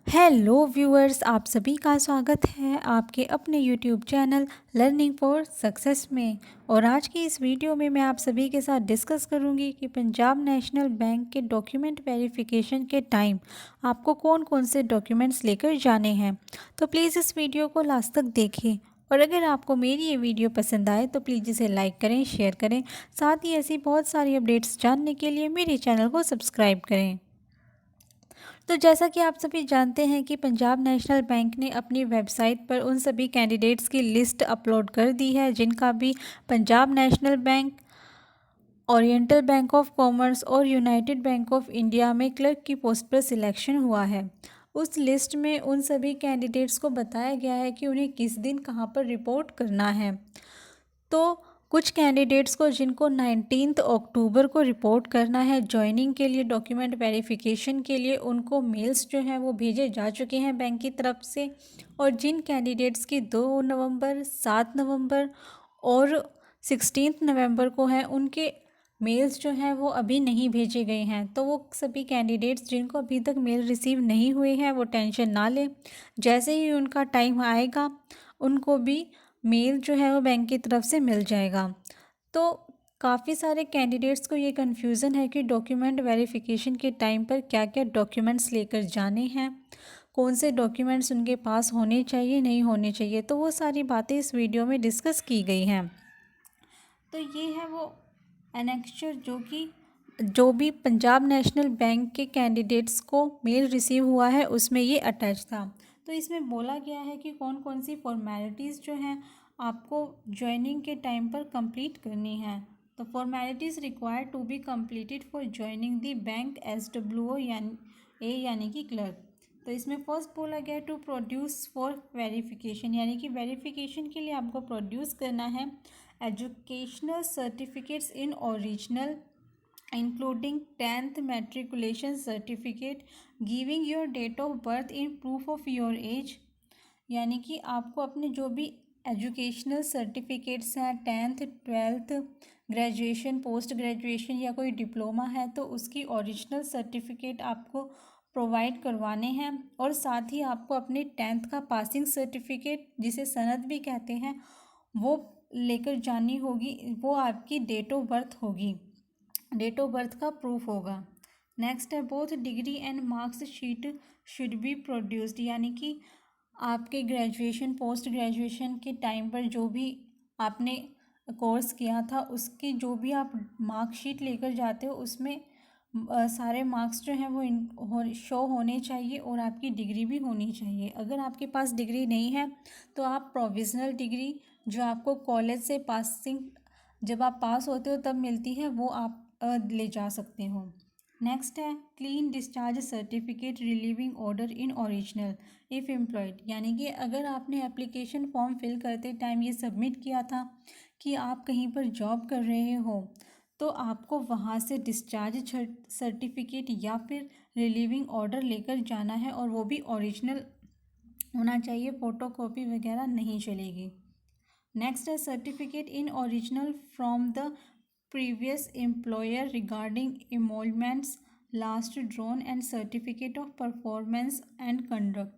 Hello viewers, आप सभी का स्वागत है आपके अपने YouTube channel learning for success में। और आज की इस वीडियो में मैं आप सभी के साथ डिस्कस करूंगी कि पंजाब नेशनल बैंक के डॉक्यूमेंट वेरिफिकेशन के टाइम आपको कौन कौन से डॉक्यूमेंट्स लेकर जाने हैं। तो प्लीज़ इस वीडियो को लास्ट तक देखें और अगर आपको मेरी ये वीडियो पसंद आए तो प्लीज़ इसे लाइक करें, शेयर करें। साथ ही ऐसी बहुत सारी अपडेट्स जानने के लिए मेरे चैनल को सब्सक्राइब करें। तो जैसा कि आप सभी जानते हैं कि पंजाब नेशनल बैंक ने अपनी वेबसाइट पर उन सभी कैंडिडेट्स की लिस्ट अपलोड कर दी है जिनका भी Punjab national bank, oriental bank of commerce और यूनाइटेड बैंक ऑफ इंडिया में क्लर्क की पोस्ट पर सिलेक्शन हुआ है। उस लिस्ट में उन सभी कैंडिडेट्स को बताया गया है कि उन्हें किस दिन कहां पर रिपोर्ट करना है। तो कुछ कैंडिडेट्स को जिनको 19 अक्टूबर को रिपोर्ट करना है ज्वाइनिंग के लिए, डॉक्यूमेंट वेरिफिकेशन के लिए, उनको मेल्स जो हैं वो भेजे जा चुके हैं बैंक की तरफ से। और जिन कैंडिडेट्स की 2 नवंबर, 7 नवंबर और 16 नवंबर को हैं, उनके मेल्स जो हैं वो अभी नहीं भेजे गए हैं। तो वो सभी कैंडिडेट्स जिनको अभी तक मेल रिसीव नहीं हुए हैं वो टेंशन ना लें। जैसे ही उनका टाइम आएगा उनको भी मेल जो है वो बैंक की तरफ से मिल जाएगा। तो काफ़ी सारे कैंडिडेट्स को ये कन्फ्यूज़न है कि डॉक्यूमेंट वेरिफिकेशन के टाइम पर क्या क्या डॉक्यूमेंट्स लेकर जाने हैं, कौन से डॉक्यूमेंट्स उनके पास होने चाहिए, नहीं होने चाहिए। तो वो सारी बातें इस वीडियो में डिस्कस की गई हैं। तो ये है वो एनेक्चर जो भी पंजाब नेशनल बैंक के कैंडिडेट्स को मेल रिसीव हुआ है उसमें ये अटैच था। तो इसमें बोला गया है कि कौन कौन सी फॉर्मेलिटीज़ जो हैं आपको ज्वाइनिंग के टाइम पर कंप्लीट करनी है। तो formalities required to be completed for joining the bank SWO यानी कि क्लर्क। तो इसमें फर्स्ट बोला गया टू प्रोड्यूस फॉर वेरिफिकेशन, यानी कि वेरिफिकेशन के लिए आपको प्रोड्यूस करना है educational certificates in original including 10th matriculation certificate, giving your date of birth in proof of your age. यानी कि आपको अपने जो भी एजुकेशनल सर्टिफिकेट्स हैं, 10th 12th graduation, post graduation या कोई डिप्लोमा है तो उसकी ओरिजिनल सर्टिफिकेट आपको प्रोवाइड करवाने हैं। और साथ ही आपको अपने 10th का पासिंग सर्टिफिकेट, जिसे सनद भी कहते हैं, वो लेकर जानी होगी। वो आपकी डेट ऑफ बर्थ होगी, डेट ऑफ बर्थ का प्रूफ होगा। नेक्स्ट है both degree and marks sheet should be produced, यानी कि आपके ग्रेजुएशन, पोस्ट ग्रेजुएशन के टाइम पर जो भी आपने कोर्स किया था उसकी जो भी आप मार्कशीट लेकर जाते हो उसमें सारे मार्क्स जो हैं वो शो होने चाहिए और आपकी डिग्री भी होनी चाहिए। अगर आपके पास डिग्री नहीं है तो आप प्रोविज़नल डिग्री जो आपको कॉलेज से पासिंग, जब आप पास होते हो तब मिलती है, वो आप ले जा सकते हो। नेक्स्ट है clean discharge certificate relieving order in original if employed, यानी कि अगर आपने एप्लीकेशन फॉर्म फिल करते टाइम ये सबमिट किया था कि आप कहीं पर जॉब कर रहे हो तो आपको वहाँ से डिस्चार्ज सर्टिफिकेट या फिर रिलीविंग ऑर्डर लेकर जाना है और वो भी ओरिजिनल होना चाहिए, फ़ोटोकॉपी वगैरह नहीं चलेगी। नेक्स्ट है certificate in original from the previous employer regarding emoluments last drawn and certificate of performance and conduct,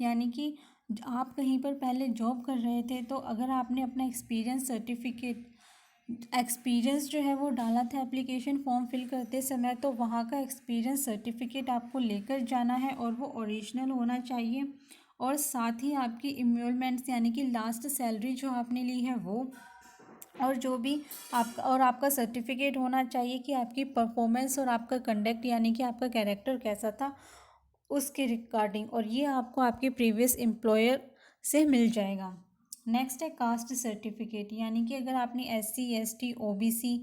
यानी कि आप कहीं पर पहले जॉब कर रहे थे तो अगर आपने अपना एक्सपीरियंस जो है वो डाला था एप्लीकेशन फॉर्म फिल करते समय, तो वहाँ का एक्सपीरियंस सर्टिफिकेट आपको लेकर जाना है और वो ओरिजिनल होना चाहिए। और साथ ही आपकी इम्योलमेंट्स यानी कि लास्ट सैलरी जो आपने ली है वो, और जो भी आपका सर्टिफिकेट होना चाहिए कि आपकी परफॉर्मेंस और आपका कंडक्ट यानी कि आपका कैरेक्टर कैसा था उसके रिगार्डिंग, और ये आपको आपके प्रीवियस एम्प्लॉयर से मिल जाएगा। नेक्स्ट है कास्ट सर्टिफिकेट, यानी कि अगर आपने SC ST OBC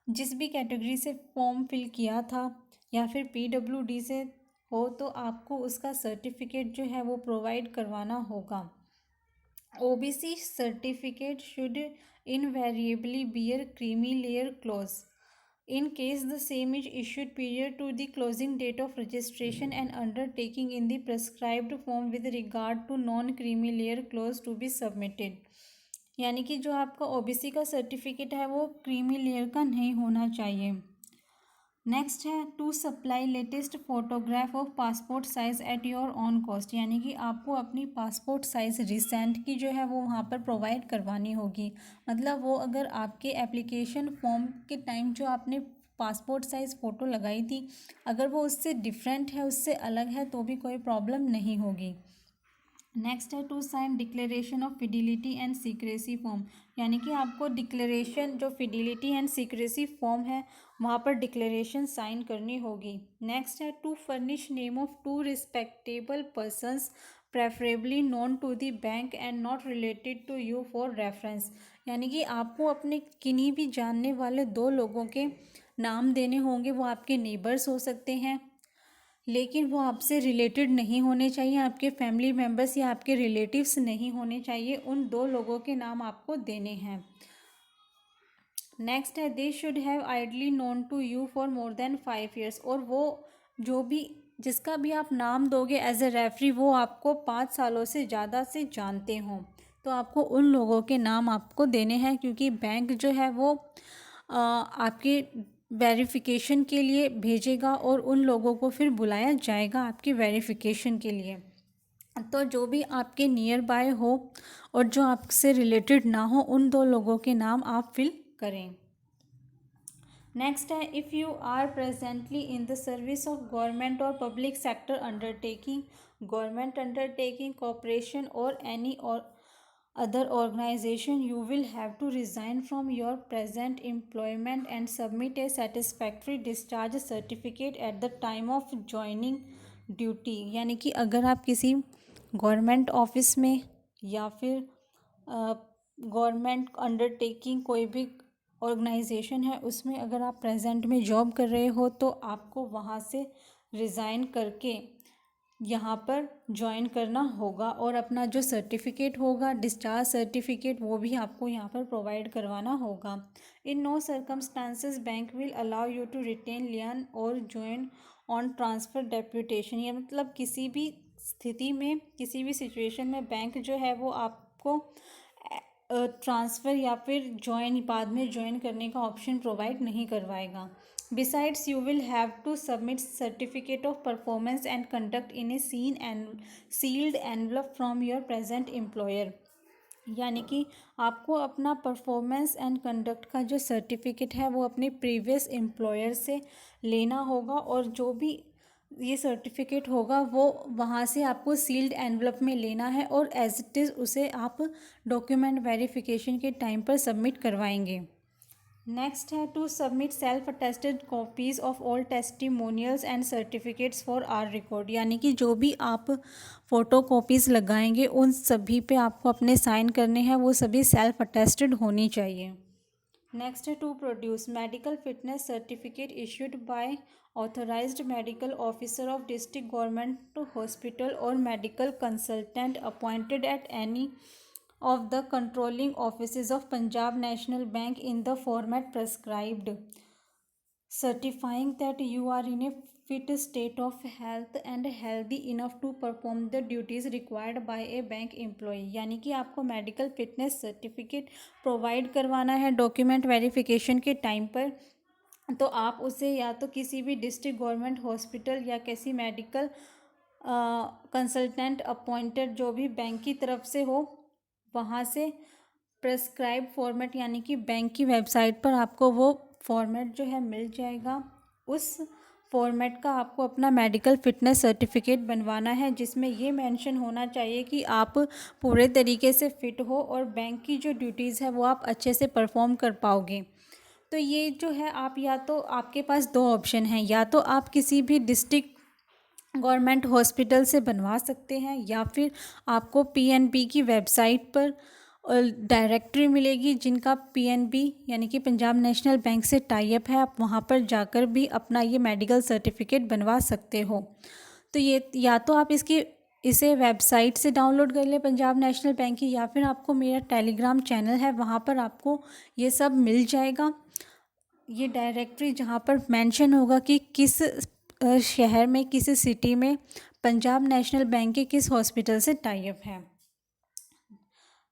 जिस भी कैटेगरी से फॉर्म फिल किया था या फिर PWD से हो तो आपको उसका सर्टिफिकेट जो है वो प्रोवाइड करवाना होगा। OBC certificate should invariably bear creamy layer clause in case the same is issued prior to the closing date of registration and undertaking in the prescribed form with regard to non-creamy layer clause to be submitted। यानी कि जो आपका OBC का certificate है वो creamy layer का नहीं होना चाहिए। नेक्स्ट है to supply latest photograph of passport size at your own cost, यानी कि आपको अपनी पासपोर्ट साइज़ रिसेंट की जो है वो वहाँ पर प्रोवाइड करवानी होगी। मतलब वो अगर आपके एप्लीकेशन फॉर्म के टाइम जो आपने पासपोर्ट साइज़ फ़ोटो लगाई थी, अगर वो उससे डिफरेंट है, उससे अलग है, तो भी कोई प्रॉब्लम नहीं होगी। नेक्स्ट है to sign declaration of fidelity and secrecy form, यानी कि आपको डिक्लेरेशन जो फिडिलिटी एंड सीक्रेसी फॉर्म है वहाँ पर डिक्लेरेशन साइन करनी होगी। नेक्स्ट है to furnish name of two respectable persons preferably known to the bank and not related to you for reference, यानी कि आपको अपने किन्हीं भी जानने वाले दो लोगों के नाम देने होंगे। वो आपके नेबर्स हो सकते हैं, लेकिन वो आपसे रिलेटेड नहीं होने चाहिए, आपके फैमिली मेम्बर्स या आपके रिलेटिव्स नहीं होने चाहिए। उन दो लोगों के नाम आपको देने हैं। नेक्स्ट है they should have ideally known to you for more than 5 years, और वो जो भी जिसका भी आप नाम दोगे एज ए रेफरी वो आपको 5 सालों से ज़्यादा से जानते हों, तो आपको उन लोगों के नाम आपको देने हैं, क्योंकि बैंक जो है वो आपके वेरिफिकेशन के लिए भेजेगा और उन लोगों को फिर बुलाया जाएगा आपकी वेरिफिकेशन के लिए। तो जो भी आपके नियर बाय हो और जो आपसे रिलेटेड ना हो, उन दो लोगों के नाम आप फिल करें। नेक्स्ट है if you are presently in the service of government और public sector undertaking, government undertaking, corporation और एनी और other organization, you will have to resign from your present employment and submit a satisfactory discharge certificate at the time of joining duty, यानी कि अगर आप किसी government office में या फिर गवर्नमेंट अंडरटेकिंग कोई भी ऑर्गेनाइजेशन है उसमें अगर आप प्रेजेंट में जॉब कर रहे हो, तो आपको वहाँ से रिज़ाइन करके यहाँ पर ज्वाइन करना होगा और अपना जो सर्टिफिकेट होगा डिस्चार्ज सर्टिफिकेट वो भी आपको यहाँ पर प्रोवाइड करवाना होगा। In no circumstances bank will allow you to retain lien और ज्वाइन ऑन ट्रांसफ़र डेप्यूटेशन, या मतलब किसी भी स्थिति में किसी भी सिचुएशन में बैंक जो है वो आपको ट्रांसफ़र या फिर ज्वाइन बाद में ज्वाइन करने का ऑप्शन प्रोवाइड नहीं करवाएगा। Besides you will have to submit certificate of performance and conduct in a sealed envelope from your present employer, यानी कि आपको अपना परफॉर्मेंस एंड कंडक्ट का जो सर्टिफिकेट है वो अपने प्रीवियस एम्प्लॉयर से लेना होगा, और जो भी ये सर्टिफिकेट होगा वो वहाँ से आपको सील्ड एनवलप में लेना है और एज इट इज़ उसे आप डॉक्यूमेंट वेरिफिकेशन के टाइम पर सबमिट करवाएंगे। नेक्स्ट है to submit self attested copies of all testimonials and certificates for our record, यानी कि जो भी आप फ़ोटो कॉपीज़ लगाएंगे उन सभी पे आपको अपने साइन करने हैं, वो सभी सेल्फ अटेस्टेड होनी चाहिए। नेक्स्ट है to produce medical fitness certificate issued by authorised medical officer of district government hospital और medical consultant appointed at any of the controlling offices of Punjab National Bank in the format prescribed, certifying that you are in a fit state of health and healthy enough to perform the duties required by a bank employee, यानी कि आपको medical fitness certificate provide करवाना है document verification के time पर। तो आप उसे या तो किसी भी डिस्ट्रिक्ट गवर्नमेंट हॉस्पिटल या किसी मेडिकल कंसल्टेंट अपॉइंटेड जो भी बैंक की तरफ से हो वहाँ से प्रेस्क्राइब फॉर्मेट, यानी कि बैंक की वेबसाइट पर आपको वो फॉर्मेट जो है मिल जाएगा। उस फॉर्मेट का आपको अपना मेडिकल फिटनेस सर्टिफिकेट बनवाना है, जिसमें ये मेंशन होना चाहिए कि आप पूरे तरीके से फ़िट हो और बैंक की जो ड्यूटीज़ है वो आप अच्छे से परफॉर्म कर पाओगे। तो ये जो है आप या तो आपके पास दो ऑप्शन हैं, या तो आप किसी भी डिस्ट्रिक्ट गवर्नमेंट हॉस्पिटल से बनवा सकते हैं, या फिर आपको पीएनबी की वेबसाइट पर डायरेक्टरी मिलेगी जिनका पीएनबी यानी कि पंजाब नेशनल बैंक से टाई अप है, आप वहाँ पर जाकर भी अपना ये मेडिकल सर्टिफिकेट बनवा सकते हो। तो ये या तो आप इसे वेबसाइट से डाउनलोड कर लें पंजाब नेशनल बैंक की, या फिर आपको मेरा टेलीग्राम चैनल है वहाँ पर आपको ये सब मिल जाएगा। ये डायरेक्टरी जहाँ पर मेंशन होगा कि किस शहर में किसी सिटी में पंजाब नेशनल बैंक के किस हॉस्पिटल से टाई अप है।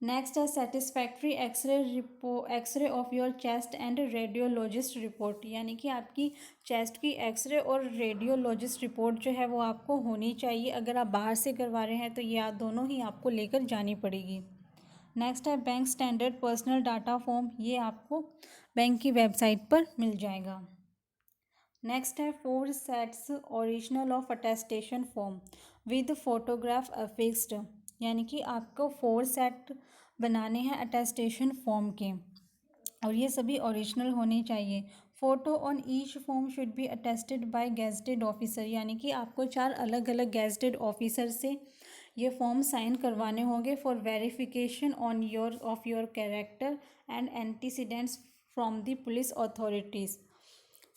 नेक्स्ट है satisfactory X ray of your chest and radiologist report, यानी कि आपकी चेस्ट की एक्सरे और रेडियोलॉजिस्ट रिपोर्ट जो है वो आपको होनी चाहिए। अगर आप बाहर से करवा रहे हैं तो ये दोनों ही आपको लेकर जानी पड़ेगी। नेक्स्ट है bank standard personal data form, ये आपको बैंक की वेबसाइट पर मिल जाएगा। नेक्स्ट है 4 sets original of attestation form with photograph affixed, यानी कि आपको 4 सेट बनाने हैं अटेस्टेशन फॉर्म के और ये सभी ओरिजिनल होने चाहिए। Photo on each form should be attested bye gazetted officer, यानी कि आपको 4 अलग अलग गेजेटेड ऑफिसर से ये फॉर्म साइन करवाने होंगे for verification on your character and antecedents from the police authorities.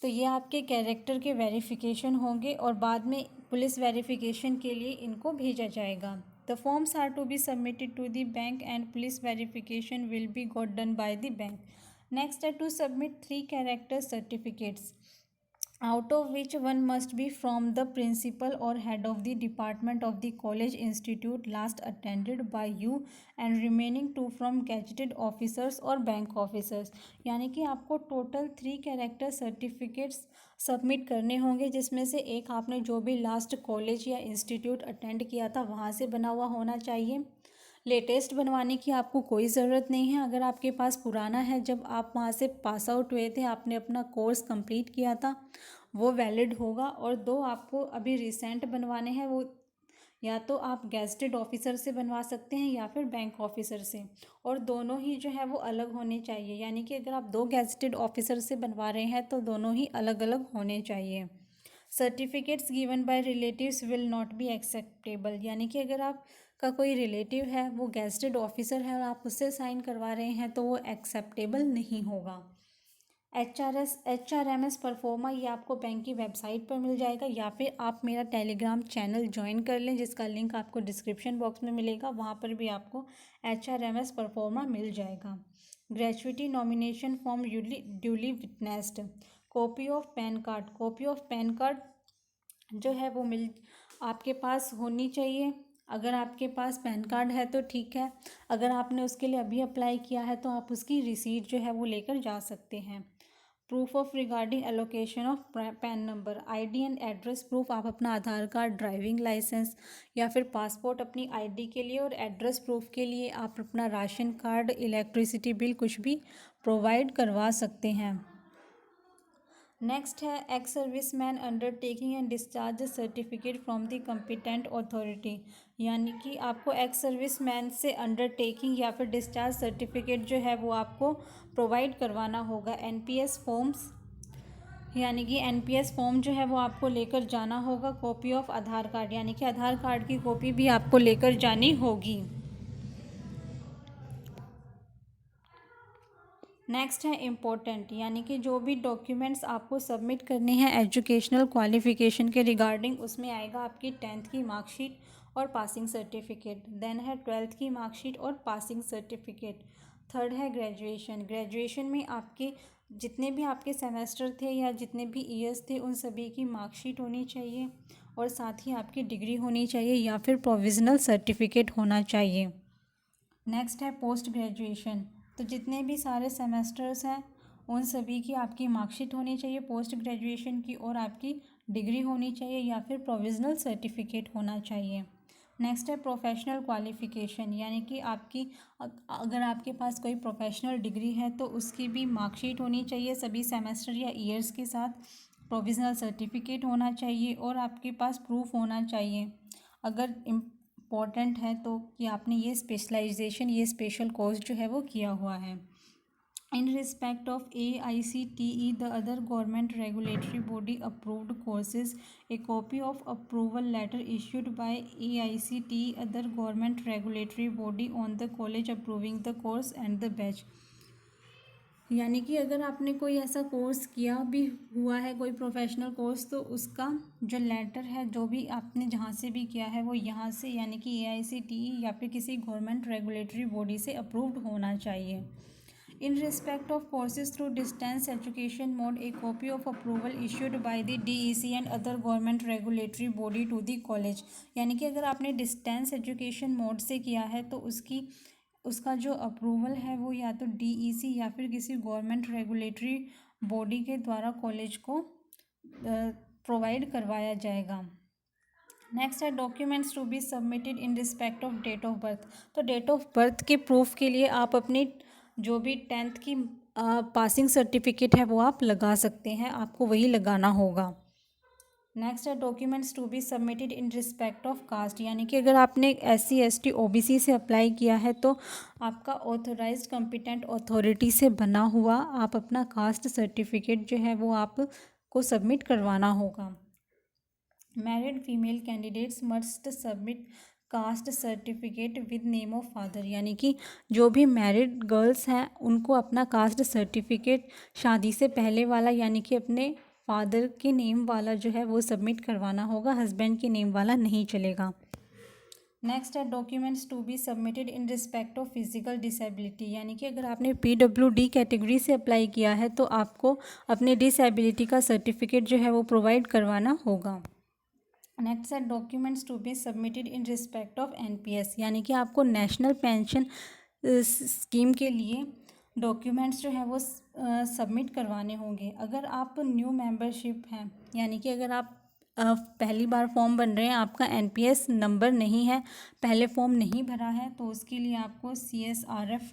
तो ये आपके कैरेक्टर के वेरिफिकेशन होंगे और बाद में पुलिस वेरिफिकेशन के लिए इनको भेजा जाएगा। The forms are to be submitted to the bank and police verification will be got done by the bank. Next है to submit 3 character certificates, out of which one must be from the principal or head of the department of the college institute last attended by you and remaining 2 from gazetted officers or bank officers, यानी कि आपको total 3 character certificates submit करने होंगे जिसमें से एक आपने जो भी लास्ट कॉलेज या इंस्टीट्यूट अटेंड किया था वहाँ से बना हुआ होना चाहिए। लेटेस्ट बनवाने की आपको कोई ज़रूरत नहीं है। अगर आपके पास पुराना है, जब आप वहाँ से पास आउट हुए थे, आपने अपना कोर्स कंप्लीट किया था, वो वैलिड होगा। और 2 आपको अभी रिसेंट बनवाने हैं, वो या तो आप गेजेटेड ऑफिसर से बनवा सकते हैं या फिर बैंक ऑफिसर से, और दोनों ही जो है वो अलग होने चाहिए। यानी कि अगर आप 2 गेजेटेड ऑफिसर से बनवा रहे हैं तो दोनों ही अलग अलग होने चाहिए। Certificates given by relatives will not be acceptable, यानी कि अगर आप का कोई रिलेटिव है, वो गेजेटेड ऑफिसर है और आप उससे साइन करवा रहे हैं तो वो एक्सेप्टेबल नहीं होगा। HRMS परफॉर्मा, ये आपको बैंक की वेबसाइट पर मिल जाएगा या फिर आप मेरा टेलीग्राम चैनल ज्वाइन कर लें जिसका लिंक आपको डिस्क्रिप्शन बॉक्स में मिलेगा, वहाँ पर भी आपको HRMS परफॉर्मा मिल जाएगा। Gratuity nomination form duly witnessed, copy of PAN card, copy of PAN card जो है वो आपके पास होनी चाहिए। अगर आपके पास पैन कार्ड है तो ठीक है, अगर आपने उसके लिए अभी अप्लाई किया है तो आप उसकी रिसीट जो है वो लेकर जा सकते हैं। Proof of regarding allocation of pan number, ID and address proof, आप अपना आधार कार्ड, ड्राइविंग लाइसेंस या फिर पासपोर्ट अपनी आईडी के लिए, और एड्रेस प्रूफ के लिए आप अपना राशन कार्ड, इलेक्ट्रिसिटी बिल कुछ भी प्रोवाइड करवा सकते हैं। नेक्स्ट है ex service man undertaking and discharge certificate from the competent authority, यानी कि आपको एक्स सर्विस मैन से अंडरटेकिंग या फिर डिस्चार्ज सर्टिफिकेट जो है वो आपको प्रोवाइड करवाना होगा। NPS फॉर्म्स, यानी कि NPS फॉर्म जो है वो आपको लेकर जाना होगा। कॉपी ऑफ आधार कार्ड, यानी कि आधार कार्ड की कॉपी भी आपको लेकर जानी होगी। नेक्स्ट है इम्पोर्टेंट, यानी कि जो भी डॉक्यूमेंट्स आपको सबमिट करने हैं एजुकेशनल क्वालिफिकेशन के रिगार्डिंग, उसमें आएगा आपकी 10th की मार्कशीट और पासिंग सर्टिफिकेट, देन है 12th की मार्कशीट और पासिंग सर्टिफिकेट। थर्ड है ग्रेजुएशन, ग्रेजुएशन में आपके जितने भी आपके सेमेस्टर थे या जितने भी ईयर्स थे उन सभी की मार्कशीट होनी चाहिए और साथ ही आपकी डिग्री होनी चाहिए या फिर प्रोविज़नल सर्टिफिकेट होना चाहिए। नेक्स्ट है पोस्ट ग्रेजुएशन, तो जितने भी सारे सेमेस्टर्स हैं उन सभी की आपकी मार्कशीट होनी चाहिए पोस्ट ग्रेजुएशन की, और आपकी डिग्री होनी चाहिए या फिर प्रोविज़नल सर्टिफिकेट होना चाहिए। नेक्स्ट है प्रोफेशनल क्वालिफ़िकेशन, यानी कि आपकी अगर आपके पास कोई प्रोफेशनल डिग्री है तो उसकी भी मार्कशीट होनी चाहिए सभी सेमेस्टर या ईयर्स के साथ, प्रोविज़नल सर्टिफिकेट होना चाहिए और आपके पास प्रूफ होना चाहिए अगर इम्पॉर्टेंट है तो कि आपने ये स्पेशलाइजेशन, ये स्पेशल कोर्स जो है वो किया हुआ है। In respect of AICTE the other government regulatory body approved courses, a copy of approval letter issued by AICTE other government regulatory body on the college approving the course and the batch, यानी कि अगर आपने कोई ऐसा course किया भी हुआ है, कोई प्रोफेशनल कोर्स, तो उसका जो लेटर है जो भी आपने जहाँ से भी किया है वो यहाँ से यानी कि AICTE या फिर किसी गवर्नमेंट रेगुलेटरी बॉडी से अप्रूव्ड होना चाहिए। In respect of courses through distance education mode, a copy of approval issued by the DEC and other government regulatory body to the college, यानी कि अगर आपने डिस्टेंस एजुकेशन मोड से किया है तो उसकी उसका जो अप्रूवल है वो या तो DEC या फिर किसी गवर्नमेंट रेगुलेटरी बॉडी के द्वारा कॉलेज को प्रोवाइड करवाया जाएगा। नेक्स्ट है documents to be submitted in respect of date of birth. तो डेट ऑफ बर्थ के प्रूफ के लिए आप अपनी जो भी 10th की पासिंग सर्टिफिकेट है वो आप लगा सकते हैं, आपको वही लगाना होगा। नेक्स्ट है documents to be submitted in respect of caste, यानी कि अगर आपने SC ST OBC से अप्लाई किया है तो आपका ऑथोराइज्ड कॉम्पिटेंट अथॉरिटी से बना हुआ आप अपना कास्ट सर्टिफिकेट जो है वो आपको सबमिट करवाना होगा। Married female candidates must submit caste certificate with name of father, यानी कि जो भी मैरिड गर्ल्स हैं उनको अपना कास्ट सर्टिफिकेट शादी से पहले वाला यानी कि अपने फादर के नेम वाला जो है वो सबमिट करवाना होगा, हस्बैंड के नेम वाला नहीं चलेगा। नेक्स्ट है documents to be submitted in respect of physical disability, यानी कि अगर आपने PWD कैटेगरी से अप्लाई किया है तो आपको अपने डिसेबिलिटी का सर्टिफिकेट जो है वो प्रोवाइड करवाना होगा। नेक्स्ट है documents to be submitted in respect of NPS, यानी कि आपको नेशनल पेंशन स्कीम के लिए डॉक्यूमेंट्स जो है वो सबमिट करवाने होंगे। अगर आप न्यू मेंबरशिप हैं, यानी कि अगर आप पहली बार फॉर्म बन रहे हैं, आपका NPS नंबर नहीं है, पहले फॉर्म नहीं भरा है, तो उसके लिए आपको CSRF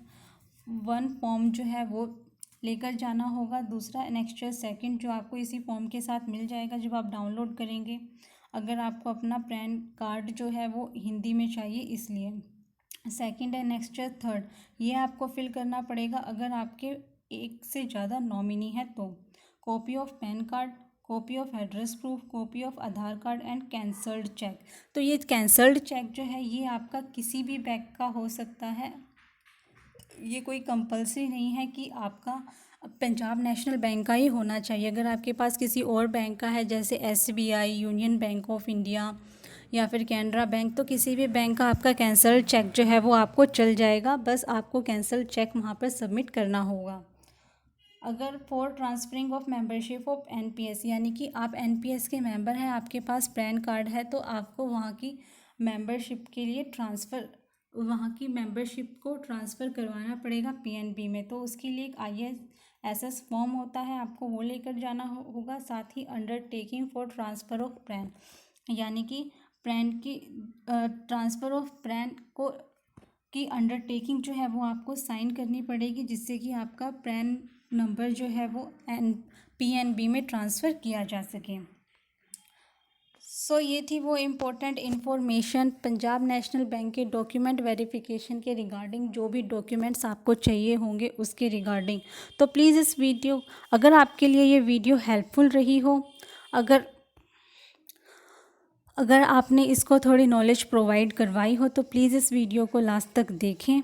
1 फॉर्म जो है वो लेकर जाना होगा। दूसरा एनेक्स्चर सेकंड जो आपको इसी फॉर्म के साथ मिल जाएगा जब आप डाउनलोड करेंगे। अगर आपको अपना पैन कार्ड जो है वो हिंदी में चाहिए इसलिए। सेकंड है एनेक्स्चर थर्ड, ये आपको फिल करना पड़ेगा अगर आपके एक से ज़्यादा नॉमिनी है तो। Copy of PAN card, copy of address proof, copy of Aadhaar card and cancelled cheque. तो ये कैंसल्ड चेक जो है ये आपका किसी भी बैंक का हो सकता है, ये कोई कंपलसरी नहीं है कि आपका पंजाब नेशनल बैंक का ही होना चाहिए। अगर आपके पास किसी और बैंक का है जैसे SBI, union bank of India या फिर कैनरा बैंक, तो किसी भी बैंक का आपका कैंसल्ड चेक जो है वो आपको चल जाएगा, बस आपको कैंसल्ड चेक वहाँ पर सबमिट करना होगा। अगर for transferring of membership of NPS, यानी कि आप NPS के मेंबर हैं, आपके पास पैन कार्ड है, तो आपको वहाँ की मेंबरशिप के लिए वहाँ की मेंबरशिप को ट्रांसफ़र करवाना पड़ेगा PNB में। तो उसके लिए एक ISS फॉर्म होता है, आपको वो लेकर जाना होगा। साथ ही undertaking for transfer of PAN, यानी कि पैन की ट्रांसफ़र ऑफ पैन को की अंडरटेकिंग जो है वो आपको साइन करनी पड़ेगी, जिससे कि आपका पैन नंबर जो है वो PNB में ट्रांसफ़र किया जा सके। ये थी वो important information Punjab national bank के डॉक्यूमेंट वेरिफिकेशन के रिगार्डिंग, जो भी डॉक्यूमेंट्स आपको चाहिए होंगे उसके रिगार्डिंग। तो प्लीज़ इस वीडियो, अगर आपके लिए ये वीडियो हेल्पफुल रही हो, अगर आपने इसको थोड़ी नॉलेज प्रोवाइड करवाई हो, तो प्लीज़ इस वीडियो को लास्ट तक देखें।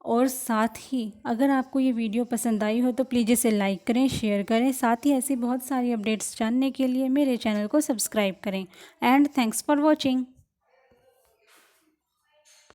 और साथ ही अगर आपको ये वीडियो पसंद आई हो तो प्लीज़ इसे लाइक करें, शेयर करें। साथ ही ऐसी बहुत सारी अपडेट्स जानने के लिए मेरे चैनल को सब्सक्राइब करें। And thanks for watching.